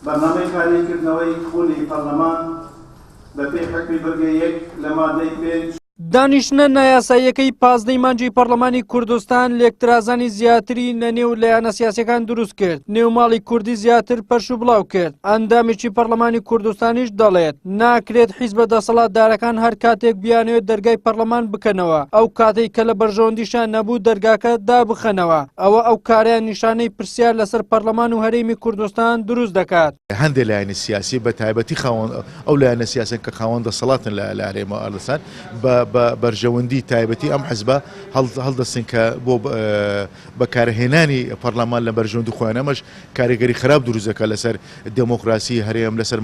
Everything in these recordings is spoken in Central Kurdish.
بەرنامەی کاریکردنەوەی خۆلی پەرلەمان بە پێی حکمی بەرگە 1 لە مادەی 5 دانیشتنە نایاساییەکەی 15 مانجی پەرلەمانی کوردستان لێکترازانی زیاتری لە نێو لایەنە سیاسیەکان دروست کرد. نێوماڵی کوردی زیاتر پەرش و بڵاو کرد. ئەندامێکی پەرلەمانی کوردستانیش دەڵێت ناکرێت حیزبە دەسەڵاتدارەکان هەر کاتێک بیانوێت دەرگای پەرلەمان بکەنەوە. ئەو کاتێک کە لە بەرژەوەندیشان نەبوو دەرگاکە دابخەنەوە. ئەو کاریان نیشانەی پرسیار لەسەر پەرلەمان و هەرێمی کوردستان دروست دەکات. هەندێک لایەنی سیاسی بە تایبەتی ئەو لایەنە سیاسەن کە خاوەن دەسەڵاتن لە هەرێمە ئەردستان بەرژەوەندی تایبەتی ئەم حیزبە هەڵدەستن کە بۆ بەکارهێنانی پەرلەمان لە بەرژەوەندی خۆیان ئەمەش کاریگەری خراپ دروست دەکات لەسەر دموکراسی هەرێم لەسەر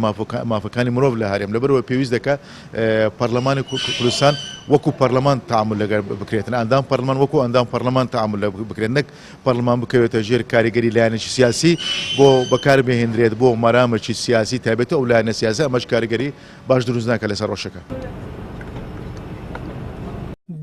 مافەکانی مرۆڤ لە هەرێم لەبەرەوە پێویست دەکات پەرلەمانی کوردستان وەکو پەرلەمان تەعامل لەگەڵ بکرێتن ئەندام پەرلەمان وەکو ئەندام پەرلەمان تەعامل بکرێت نەک پەرلەمان بکەوێتە ژێر کاریگەری لایەنێکی سیاسی بۆ بەکاربهێنرێت بۆ مەرامێکی سیاسی تایبەتە ئەو لایەنە سیاسی ئەمەش کاریگەری باش دروست ناکات لەسەر ڕۆژەکە.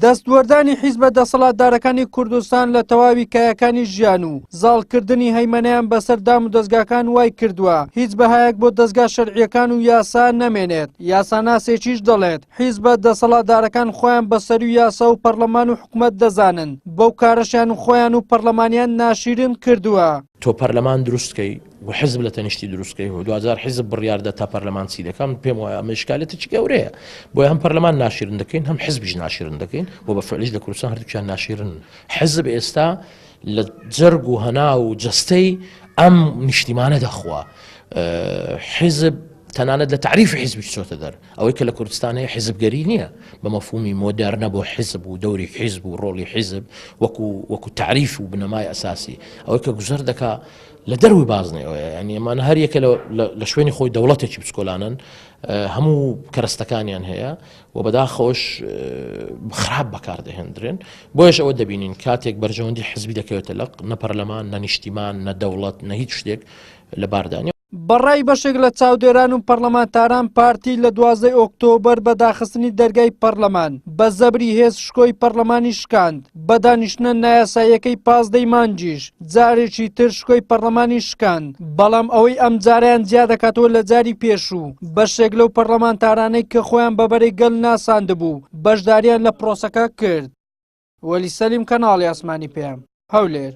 دەستوەردانی حیزبە دەسەڵاتدارەکانی کوردستان لە تەواوی کایەکانی ژیان و زاڵکردنی هەیمەنیان بەسەر دام و دەستگاکان وای کردووە هیچ بەهایەک بۆ دەستگا شەرعیەکان و یاسا نەمێنێت. یاساناسێکیش دەڵێت حیزبە دەسەڵاتدارەکان خۆیان بەسەر و یاسا و پەرلەمان و حکومەت دەزانن بەو کارەشیان خۆیان و پەرلەمانیان ناشرین کردووە. تۆ پەرلەمان دروستکەی و حزب لە تەنیشتی دروستکەی و 2000 حزب بڕیاردە تا پەرلەمان چی دەکەم پێم وایە ئەمە ئیشکالێتێکی گەورەیە بۆیە هەم پەرلەمان ناشرین دەکەین هەم حزبیش ناشرین دەکەین و بە فعلیش لە کوردستان هەردووکیان ناشرین. حزب ئێستا لە جەرگ و هەنا و جەستەی ئەم نیشتیمانە دەخوا. حزب تەنانەت لە تعریفی حیزبی چۆتە دەر ئەوەی کە لە کوردستان هەیە حیزبگەری نییە بە مەفهومی مۆدەرنە بۆ حیزب و دەوری حیزب و ڕۆڵی حیزب وەکو تعریف و بنەمای ئەساسی ئەوەی کە گوزەر دەکا لە دەروی بازنەوەیە ینی ئەمانە هەر یەکە لە شوێنی خۆی دەوڵەتێکی بچکۆلانن هەموو کەرەستەکانیان هەیە و بەداخەوەش خراپ بەکاردەهێنرێن بۆیش ئەوە دەبینین کاتێک بەرژەوەندی حیزبی دەکەوێتە لەق نە پەرلەمان نە نیشتیمان نە دەوڵەت نە هیچ شتێک لە باردانیا. بەڕای بەشێک لە چاودێران و پەرلەمانتاران پارتی لە 12 ئۆکتۆبەر بە داخستنی دەرگای پەرلەمان بە زەبری هێز شکۆی پەرلەمانی شکاند بە دانیشتنە نایاساییەکەی 15 مانجیش جارێکی تر شکۆی پەرلەمانی شکاند بەڵام ئەوەی ئەم جاریان زیاد دەکاتەوە لە جاری پێشوو. بەشێک لەو پەرلەمانتارانەی کە خۆیان بەبەرەی گەل ناساندبوو بەشداریان لە پرۆسەکە کرد. وەلی سەلیم کەناڵی ئاسمانی پێم هەولێر.